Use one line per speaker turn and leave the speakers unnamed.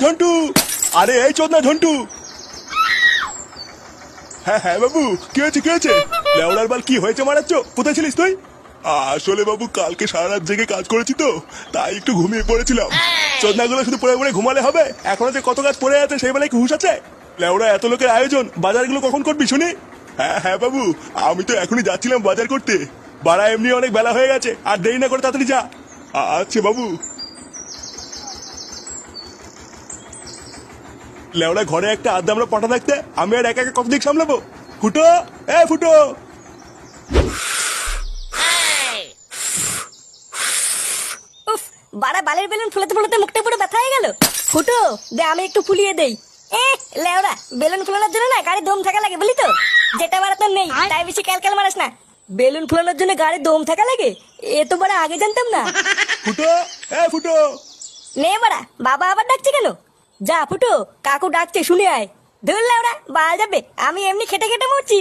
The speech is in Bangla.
ঝন্টু। আরে এই চোদনা ঝন্টু। হ্যাঁ হ্যাঁ বাবু, কি হয়েছে কি হয়েছে? লেওড়ার বাল কি হয়েছে মারাচ্ছ? কোথায় ছিলিস তুই? আসলে বাবু কালকে সারা রাত জেগে কাজ করেছি তো, তাই একটু ঘুমিয়ে পড়েছিলাম। চোদনাগুলো শুধু পড়ে পড়ে ঘুমালে হবে? এখনো যে কত কাজ পড়ে আছে সেই বেলায় কি হুঁশ আছে? লেওড়া এত লোকের আয়োজন, বাজারগুলো কখন করবি শুনি? হ্যাঁ হ্যাঁ বাবু, আমি তো এখনই যাচ্ছিলাম বাজার করতে। বাড়া এমনি অনেক বেলা হয়ে গেছে, আর দেরি না করে তাড়াতাড়ি যা। আচ্ছা বাবু। লেওড়া ঘরে একটা আড্ডা আমরা পাঠা থাকতে আমি আর একা একা কত দিক সামলাবো? ফুটো, এ ফুটো।
উফ, বাড়া বালের বেলুন ফুলাতে ফুলাতে মুখটা পুরো ব্যথা হয়ে গেল। ফুটো দে, আমি একটু ফুলিয়ে দেই। লেওরা, বেলুন ফুলানোর জন্য না গাড়ি দম থাকা লাগে বুঝলি তো? যেটা বাড়া তোর নেই, তাই বেশি ক্যালক্যাল মারাস না। বেলুন ফুলানোর জন্য গাড়ি দম থাকা লাগে? এ তো বাড়া আগে জানতাম না।
ফুটো, এ ফুটো।
নে বাড়া, বাবা আবার ডাকছে কেন? যা ফুটো, কাকু ডাকছে শুনে আয়। ধুর লেওরা, বাল যাবে, আমি এমনি খেটে খেটে মরছি।